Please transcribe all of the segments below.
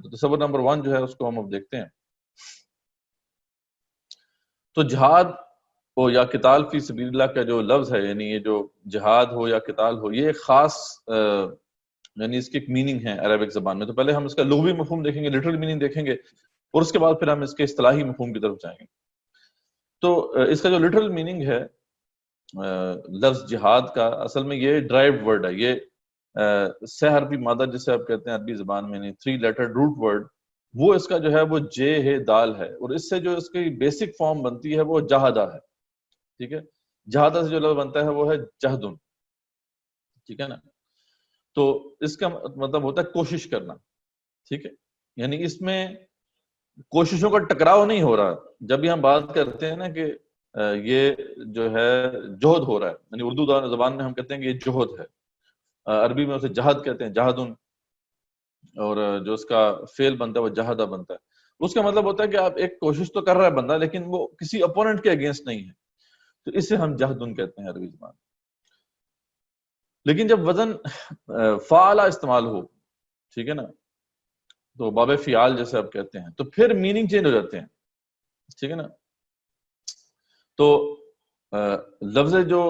تو تصور نمبر 1 جو ہے اس کو ہم اب دیکھتے ہیں. تو جہاد ہو یا قتال فی سبیل اللہ کا جو لفظ ہے، یعنی یہ جو جہاد ہو یا قتال ہو، یہ ایک خاص یعنی اس کی ایک میننگ ہے عربک زبان میں. تو پہلے ہم اس کا لغوی مفہوم دیکھیں گے، لٹرل میننگ دیکھیں گے، اور اس کے بعد پھر ہم اس کے اصطلاحی مفہوم کی طرف جائیں گے. تو اس کا جو لٹرل میننگ ہے لفظ جہاد کا، اصل میں یہ ڈرائیوڈ ورڈ ہے. یہ سہ حرفی مادہ جسے آپ کہتے ہیں عربی زبان میں، 3 لیٹر روٹ ورڈ، وہ اس کا جو ہے وہ جے ہے، دال ہے، اور اس سے جو اس کی بیسک فارم بنتی ہے وہ جہادہ ہے. ٹھیک ہے، جہادہ سے جو لفظ بنتا ہے وہ ہے جہدن. ٹھیک ہے نا. تو اس کا مطلب ہوتا ہے کوشش کرنا. ٹھیک ہے، یعنی اس میں کوششوں کا ٹکراؤ نہیں ہو رہا. جب بھی ہم بات کرتے ہیں نا کہ یہ جو ہے جہد ہو رہا ہے، یعنی اردو زبان میں ہم کہتے ہیں کہ یہ جہد ہے، عربی میں اسے جہد کہتے ہیں، جہدن، اور جو اس کا فعل بنتا ہے وہ جہدہ بنتا ہے. اس کا مطلب ہوتا ہے کہ آپ ایک کوشش تو کر رہا ہے بندہ، لیکن وہ کسی اپوننٹ کے اگینسٹ نہیں ہے، تو اسے ہم جہدن کہتے ہیں عربی زبان. لیکن جب وزن فعلہ استعمال ہو، ٹھیک ہے نا، تو باب فعال جیسے آپ کہتے ہیں، تو پھر میننگ چینج ہو جاتے ہیں. ٹھیک ہے نا. تو لفظ جو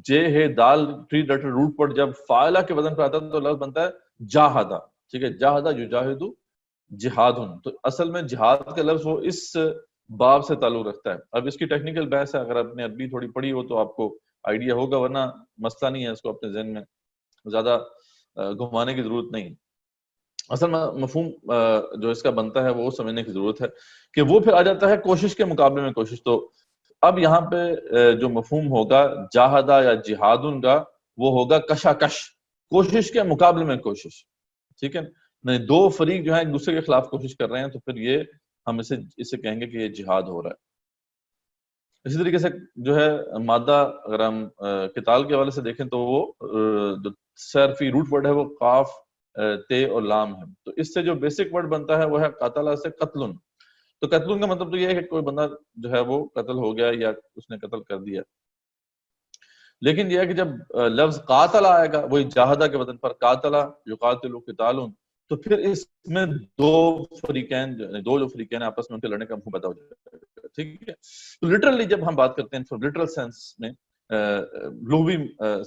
جے ہے، دال 3 لیٹر روٹ پر جب فاعلہ کے وزن پہ آتا ہے تو لفظ بنتا ہے جاہدہ. ٹھیک ہے، جاہدہ یجاہد جہادن. تو اصل میں جہاد کا لفظ وہ اس باب سے تعلق رکھتا ہے. اب اس کی ٹیکنیکل بحث ہے، اگر آپ نے عربی تھوڑی پڑھی ہو تو آپ کو آئیڈیا ہوگا، ورنہ مسئلہ نہیں ہے، اس کو اپنے ذہن میں زیادہ گھمانے کی ضرورت نہیں. اصل مفہوم جو اس کا بنتا ہے وہ سمجھنے کی ضرورت ہے کہ وہ پھر آ جاتا ہے کوشش کے مقابلے میں کوشش. تو اب یہاں پہ جو مفہوم ہوگا جاہدہ یا جہادن کا، وہ ہوگا کشاکش، کوشش کے مقابلے میں کوشش. ٹھیک ہے، نہیں، 2 فریق جو ہیں ایک دوسرے کے خلاف کوشش کر رہے ہیں، تو پھر یہ ہم اسے کہیں گے کہ یہ جہاد ہو رہا ہے. اسی طریقے سے جو ہے مادہ اگر ہم قتال کے حوالے سے دیکھیں تو وہ جو صرفی روٹ ورڈ ہے وہ قاف، تے اور لام ہے. تو اس سے جو بیسک ورڈ بنتا ہے وہ ہے قاتلہ سے قتلن. تو قتلن کا مطلب تو یہ ہے کہ کوئی بندہ جو ہے وہ قتل ہو گیا یا اس نے قتل کر دیا. لیکن یہ ہے کہ جب لفظ قاتل آئے گا وہی جاہدہ کے وزن پر، قاتلہ یقاتل قتالن، تو پھر اس میں 2 فریقین جو فریقین آپس میں ان کے لڑنے کا مفہوم پیدا ہو جائے گا. ٹھیک ہے. تو لٹرلی جب ہم بات کرتے ہیں لٹرل سینس میں، لغوی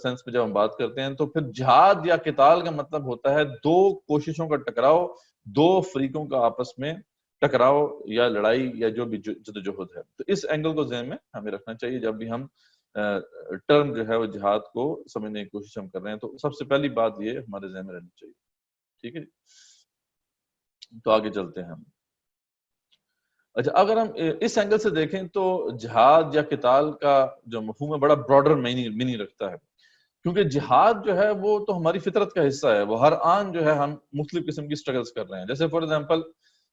سینس میں جب ہم بات کرتے ہیں، تو پھر جہاد یا قتال کا مطلب ہوتا ہے 2 کوششوں کا ٹکراؤ، 2 فریقوں کا آپس میں ٹکراؤ یا لڑائی یا جو بھی جدوجہد ہے. تو اس اینگل کو ذہن میں ہمیں رکھنا چاہیے جب بھی ہم ٹرم جو ہے وہ جہاد کو سمجھنے کی کوشش ہم کر رہے ہیں. تو سب سے پہلی بات یہ ہمارے ذہن میں رہنی چاہیے. ٹھیک ہے. تو آگے چلتے ہیں ہم. اچھا، اگر ہم اس اینگل سے دیکھیں تو جہاد یا قتال کا جو مفہوم ہے بڑا براڈر میننگ رکھتا ہے، کیونکہ جہاد جو ہے وہ تو ہماری فطرت کا حصہ ہے. وہ ہر آن جو ہے ہم مختلف قسم کی سٹرگلز کر رہے ہیں. جیسے فار ایگزامپل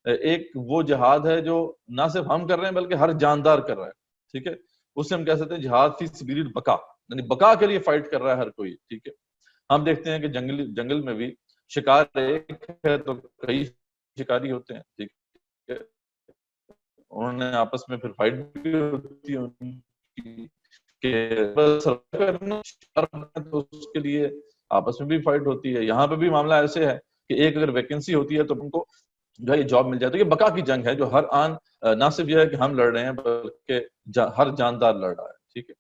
ایک وہ جہاد ہے جو نہ صرف ہم کر رہے ہیں بلکہ ہر جاندار کر رہا ہے. ٹھیک ہے، اس سے ہم کہہ سکتے ہیں جہاد فی سبیل البقاء، یعنی بقا کے لیے فائٹ کر رہا ہے ہر کوئی. ٹھیک ہے. ہم دیکھتے ہیں کہ جنگل میں بھی شکار ایک ہے تو کئی شکاری ہوتے ہیں. ٹھیک ہے، انہوں نے آپس میں پھر فائٹ بھی ہوتی ہے ان کی کہ تو اس کے لیے آپس میں بھی فائٹ ہوتی ہے. یہاں پہ بھی معاملہ ایسے ہے کہ ایک اگر ویکنسی ہوتی ہے تو ان کو جو ہے یہ جاب مل جائے. تو یہ بقا کی جنگ ہے جو ہر آن نہ صرف یہ ہے کہ ہم لڑ رہے ہیں بلکہ ہر جاندار لڑ رہا ہے. ٹھیک ہے.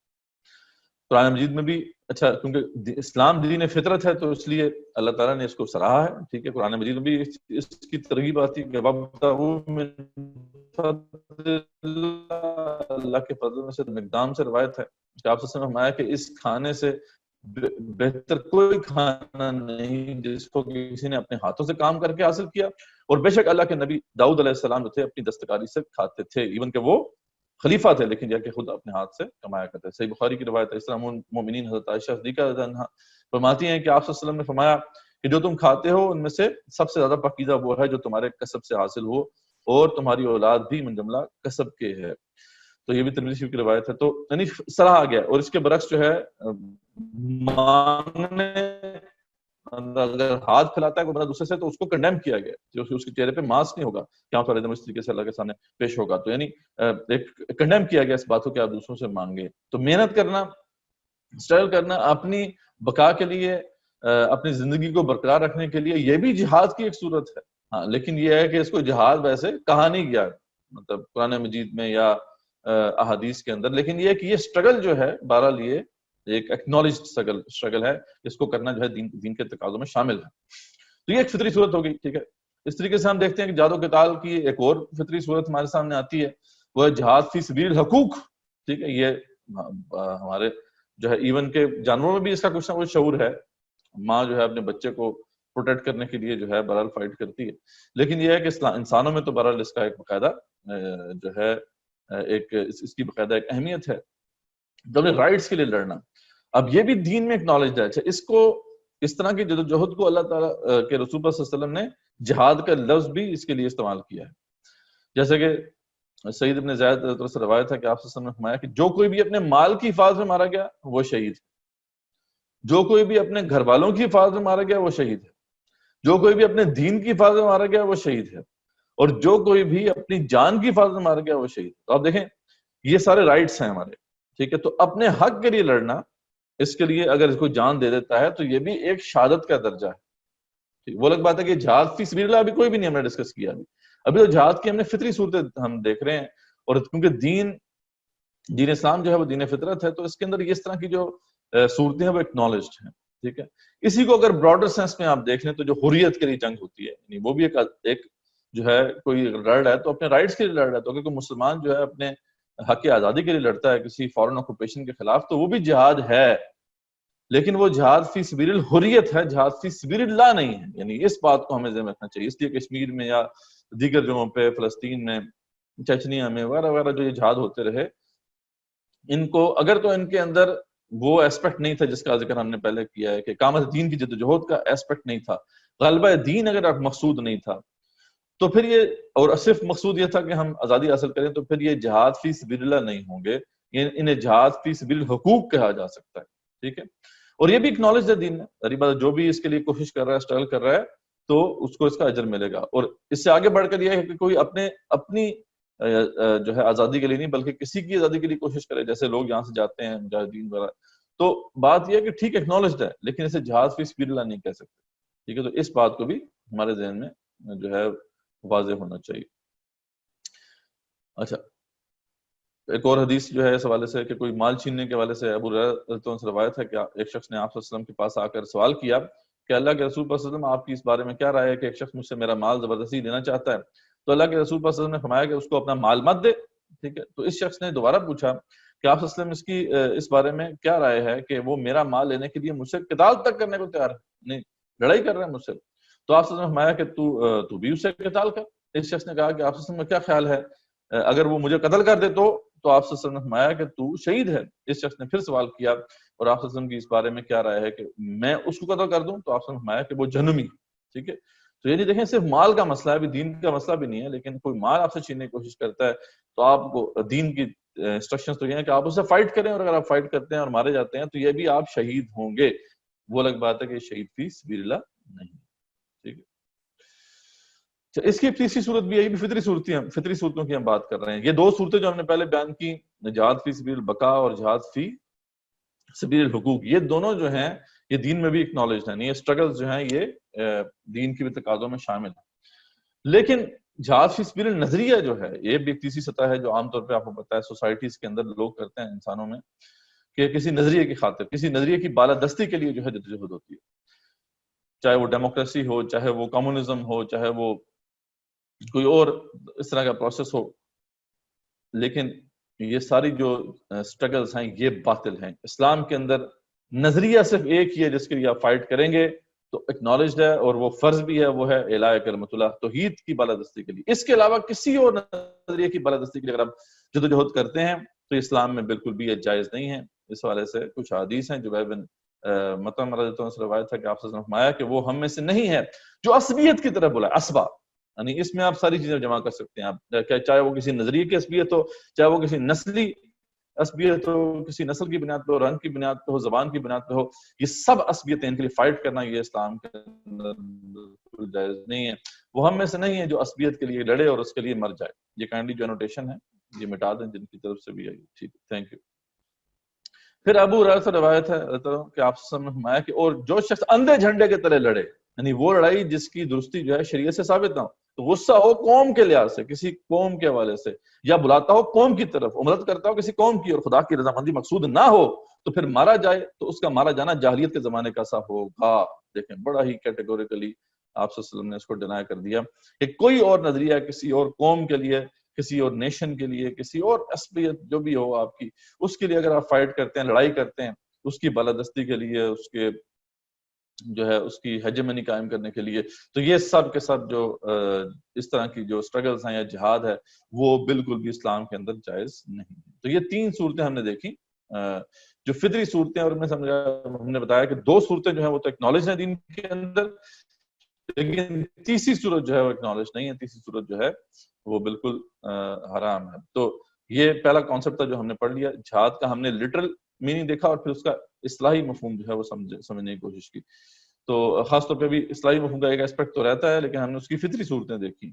قرآن مجید میں بھی اچھا، کیونکہ اسلام دین فطرت ہے تو اس لیے اللہ تعالیٰ نے اس کو سراہا ہے. ٹھیک ہے، قرآن مجید میں بھی اس کی ترغیب آتی ہے کہ اللہ کے فضل میں سے مقدام سے روایت ہے کہ آپ سے فرمایا کہ اس کھانے سے بہتر کوئی کھانا نہیں جس کو کسی نے اپنے ہاتھوں سے کام کر کے حاصل کیا، اور بے شک اللہ کے نبی داؤد علیہ السلام جو تھے اپنی دستکاری سے کھاتے تھے، ایون کہ وہ خلیفہ تھے لیکن یہ کہ خود اپنے ہاتھ سے کمایا کرتے. صحیح بخاری کی روایت ہے. اسلام المومنین حضرت عائشہ صدیقہ رضی اللہ عنہا فرماتی ہیں کہ آپ صلی اللہ علیہ وسلم نے فرمایا کہ جو تم کھاتے ہو ان میں سے سب سے زیادہ پاکیزہ وہ ہے جو تمہارے کسب سے حاصل ہو، اور تمہاری اولاد بھی من جملہ کسب کے ہے. تو یہ بھی ترمذی شریف کی روایت ہے. تو یعنی سراہا گیا. اور اس کے برعکس جو ہے مانگنے اگر ہاتھ پھیلاتا ہے کوئی بندہ دوسرے سے تو اس کو کنڈیم کیا گیا، جو اس کے چہرے پہ ماسک نہیں ہوگا کیا والے دم اس طریقے سے اللہ کے سامنے پیش ہوگا. تو یعنی ایک کنڈیم کیا گیا اس بات کو کہ آپ دوسروں سے مانگے. تو محنت کرنا، اسٹرگل کرنا اپنی بقا کے لیے، اپنی زندگی کو برقرار رکھنے کے لیے، یہ بھی جہاد کی ایک صورت ہے. ہاں لیکن یہ ہے کہ اس کو جہاد ویسے کہا نہیں گیا مطلب قرآن مجید میں یا احادیث کے اندر، لیکن یہ ہے کہ یہ اسٹرگل جو ہے بہرحال یہ ایک ایکنالجڈ اسٹرگل ہے، اس کو کرنا جو ہے دین کے تقاضوں میں شامل ہے. تو یہ ایک فطری صورت ہوگی. ٹھیک ہے، اس طریقے سے ہم دیکھتے ہیں کہ جہاد و قتال کی ایک اور فطری صورت ہمارے سامنے آتی ہے، وہ ہے جہاد فی سبیل الحقوق. ٹھیک ہے، یہ ہمارے جو ہے ایون کے جانوروں میں بھی اس کا کچھ نہ کچھ شعور ہے. ماں جو ہے اپنے بچے کو پروٹیکٹ کرنے کے لیے جو ہے بہرحال فائٹ کرتی ہے، لیکن یہ ہے کہ انسانوں میں تو بہرحال اس کا ایک باقاعدہ جو ہے ایک اس کی باقاعدہ ایک اہمیت ہے، اپنے رائٹس کے لیے لڑنا. اب یہ بھی دین میں ایکنالجڈ ہے. اچھا، اس کو اس طرح کی جدوجہد کو اللہ تعالیٰ کے رسول صلی اللہ علیہ وسلم نے جہاد کا لفظ بھی اس کے لیے استعمال کیا ہے. جیسے کہ سعید ابن زید سے روایت ہے کہ آپ صلی اللہ علیہ وسلم نے فرمایا کہ جو کوئی بھی اپنے مال کی حفاظت میں مارا گیا وہ شہید ہے، جو کوئی بھی اپنے گھر والوں کی حفاظت میں مارا گیا وہ شہید ہے، جو کوئی بھی اپنے دین کی حفاظت میں مارا گیا وہ شہید ہے، اور جو کوئی بھی اپنی جان کی حفاظت میں مارا گیا وہ شہید ہے. تو آپ دیکھیں یہ سارے رائٹس ہیں ہمارے. ٹھیک ہے، تو اپنے حق کے لیے لڑنا، اس کے لیے اگر اس کو جان دے دیتا ہے تو یہ بھی ایک شہادت کا درجہ ہے. وہ الگ بات ہے کہ جہاد فی سبیل اللہ ابھی کوئی بھی نہیں ہم نے ڈسکس کیا. ابھی تو جہاد کی ہم نے فطری صورتیں ہم دیکھ رہے ہیں، اور کیونکہ دین اسلام جو ہے وہ دین فطرت ہے، تو اس کے اندر اس طرح کی جو صورتیں ہیں وہ ایکنالجڈ ہیں. ٹھیک ہے، اسی کو اگر براڈر سینس میں آپ دیکھ لیں تو جو حریت کے لیے جنگ ہوتی ہے، یعنی وہ بھی ایک جو ہے کوئی لڑ رہا ہے تو اپنے رائٹس کے لیے لڑ رہا ہے. تو اگر کوئی مسلمان جو ہے اپنے حق آزادی کے لیے لڑتا ہے کسی فارن آکوپیشن کے خلاف تو وہ بھی جہاد ہے، لیکن وہ جہاد فی سبیل الحریت ہے، جہاد فی سبیل اللہ نہیں ہے. یعنی اس بات کو ہمیں ذہن میں رکھنا چاہیے. اس لیے کشمیر میں یا دیگر جگہوں پہ، فلسطین میں، چچنیا میں وغیرہ وغیرہ جو یہ جہاد ہوتے رہے، ان کو اگر تو ان کے اندر وہ ایسپیکٹ نہیں تھا جس کا ذکر ہم نے پہلے کیا ہے کہ اقامت دین کی جدوجہد کا ایسپیکٹ نہیں تھا، غلبہ دین اگر مقصود نہیں تھا، تو پھر یہ اور صرف مقصود یہ تھا کہ ہم آزادی حاصل کریں، تو پھر یہ جہاد فی سبیل اللہ نہیں ہوں گے، انہیں جہاد فی سبیل الحقوق کہا جا سکتا ہے. ٹھیک ہے، اور یہ بھی اکنالج ہے دین میں. اری بات جو بھی اس کے لیے کوشش کر رہا ہے، اسٹرگل کر رہا ہے، تو اس کو اس کا اجر ملے گا. اور اس سے آگے بڑھ کر یہ ہے کہ کوئی اپنی جو ہے آزادی کے لیے نہیں بلکہ کسی کی آزادی کے لیے کوشش کرے، جیسے لوگ یہاں سے جاتے ہیں مجاہدین وغیرہ، تو بات یہ ہے کہ ٹھیک اکنالجڈ ہے لیکن اسے جہاد فی سبیل اللہ نہیں کہہ سکتے. ٹھیک ہے، تو اس بات کو بھی ہمارے ذہن میں جو ہے واضح ہونا چاہیے. اچھا، ایک اور حدیث جو ہے اس حوالے سے کہ کوئی مال چھیننے کے حوالے سے ابو ہریرہ سے روایت ہے کہ ایک شخص نے آپ صلی اللہ علیہ وسلم کے پاس آ کر سوال کیا کہ اللہ کے رسول صلی اللہ علیہ وسلم آپ کی اس بارے میں کیا رائے ہے کہ ایک شخص مجھ سے میرا مال زبردستی لینا چاہتا ہے. تو اللہ کے رسول صلی اللہ علیہ وسلم نے فرمایا کہ اس کو اپنا مال مت دے. ٹھیک ہے، تو اس شخص نے دوبارہ پوچھا کہ آپ صلی اللہ علیہ وسلم اس بارے میں کیا رائے ہے کہ وہ میرا مال لینے کے لیے مجھ سے قتال تک کرنے کو تیار ہے، نہیں لڑائی کر رہا ہے مجھ سے. تو آپ صلی اللہ علیہ وسلم نے فرمایا کہ تو بھی اس سے قتال کر. اس شخص نے کہا کہ آپ صلی اللہ علیہ وسلم کا کیا خیال ہے اگر وہ مجھے قتل کر دے تو آپ صلی اللہ علیہ وسلم نے فرمایا کہ تو شہید ہے. اس شخص نے پھر سوال کیا اور آپ صلی اللہ علیہ وسلم کی اس بارے میں کیا رائے ہے کہ میں اس کو قتل کر دوں؟ تو آپ صلی اللہ علیہ وسلم نے فرمایا کہ وہ جہنمی. ٹھیک ہے، تو یہ نہیں دیکھیں صرف مال کا مسئلہ ہے، ابھی دین کا مسئلہ بھی نہیں ہے، لیکن کوئی مال آپ سے چھیننے کی کوشش کرتا ہے تو آپ کو دین کی انسٹرکشنز تو یہ ہیں کہ آپ اس سے فائٹ کریں، اور اگر آپ فائٹ کرتے ہیں اور مارے جاتے ہیں تو یہ بھی آپ شہید ہوں گے. وہ الگ بات ہے کہ شہید فی سبیل اللہ نہیں. ٹھیک ہے، اس کی تیسری صورت بھی ہے، یہ بھی فطری صورتوں کی ہم بات کر رہے ہیں. یہ دو صورتیں جو ہم نے پہلے بیان کی، جہاد فی سبیل البقاء اور جہاد فی سبیل الحقوق، یہ دونوں جو ہیں یہ دین میں بھی اکنالجڈ ہیں. یہ اسٹرگلز جو ہیں یہ دین کی بھی تقاضوں میں شامل ہیں. لیکن جہاد فی سبیل النظریہ جو ہے یہ بھی ایک تیسری سطح ہے جو عام طور پہ آپ کو پتہ ہے سوسائٹیز کے اندر لوگ کرتے ہیں، انسانوں میں، کہ کسی نظریے کی خاطر، کسی نظریے کی بالادستی کے لیے جو ہے جدوجہد ہوتی ہے، چاہے وہ ڈیموکریسی ہو، چاہے وہ کمیونزم ہو، چاہے وہ کوئی اور اس طرح کا پروسیس ہو. لیکن یہ ساری جو اسٹرگلز ہیں یہ باطل ہیں. اسلام کے اندر نظریہ صرف ایک ہی ہے جس کے لیے آپ فائٹ کریں گے تو اکنالجڈ ہے، اور وہ فرض بھی ہے، وہ ہے اعلاء کلمۃ اللہ، توحید کی بالادستی کے لیے. اس کے علاوہ کسی اور نظریے کی بالادستی کے لیے اگر آپ جدوجہد کرتے ہیں تو اسلام میں بالکل بھی یہ جائز نہیں ہے. اس حوالے سے کچھ حدیث ہیں جو بن مطعم رضی اللہ عنہ سے روایت ہے کہ آپ صلی اللہ علیہ وسلم نے فرمایا کہ وہ ہم میں سے نہیں ہے جو عصبیت کی طرف بلائے. عصبہ یعنی اس میں آپ ساری چیزیں جمع کر سکتے ہیں، آپ چاہے وہ کسی نظریے کی عصبیت ہو، چاہے وہ کسی نسلی عصبیت ہو، کسی نسل کی بنیاد پہ ہو، رنگ کی بنیاد پہ ہو، زبان کی بنیاد پہ ہو، یہ سب عصبیتیں، ان کے لیے فائٹ کرنا یہ اسلام کے اندر بالکل جائز نہیں ہے. وہ ہم میں سے نہیں ہے جو عصبیت کے لیے لڑے اور اس کے لیے مر جائے. یہ کائنڈلی جو انوٹیشن ہے یہ مٹا دیں جن کی طرف سے بھی آئی. ٹھیک ہے، تھینک یو. پھر ابو ہریرہ سے روایت ہے کہ آپ نے فرمایا کہ اور جو شخص اندھے جھنڈے کے تلے لڑے، یعنی وہ لڑائی جس کی درستی جو ہے شریعت سے ثابت نہ ہو. تو غصہ ہو قوم کے لحاظ سے، کسی قوم کے حوالے سے، یا بلاتا ہو قوم کی طرف، مدد کرتا ہو کسی قوم کی اور خدا کی رضامندی مقصود نہ ہو، تو پھر مارا جائے تو اس کا مارا جانا جاہلیت کے زمانے کا سا ہوگا. دیکھیں بڑا ہی کیٹیگوریکلی آپ صلی اللہ علیہ وسلم نے اس کو ڈینائی کر دیا کہ کوئی اور نظریہ کسی اور قوم کے لیے، کسی اور نیشن کے لیے، کسی اور عصبیت جو بھی ہو آپ کی، اس کے لیے اگر آپ فائٹ کرتے ہیں، لڑائی کرتے ہیں، اس کی بالادستی کے لیے، اس کے جو ہے اس کی ہیجمنی قائم کرنے کے لیے، تو یہ سب کے سب جو اس طرح کی جو سٹرگلز ہیں یا جہاد ہے وہ بالکل بھی اسلام کے اندر جائز نہیں. تو یہ 3 صورتیں ہم نے دیکھی جو فطری صورتیں، اور ہم نے بتایا کہ 2 صورتیں جو ہیں وہ تو اکنالج ہیں دین کے اندر، لیکن تیسری صورت جو ہے وہ اکنالج نہیں ہے، تیسری صورت جو ہے وہ بالکل حرام ہے. تو یہ پہلا کانسیپٹ تھا جو ہم نے پڑھ لیا. جہاد کا ہم نے لٹرل میننگ دیکھا اور پھر اس کا اصطلاحی مفہوم جو ہے وہ سمجھنے کی کوشش کی. تو خاص طور پہ بھی اصطلاحی مفہوم کا ایک اسپیکٹ تو رہتا ہے، لیکن ہم نے اس کی فطری صورتیں دیکھی.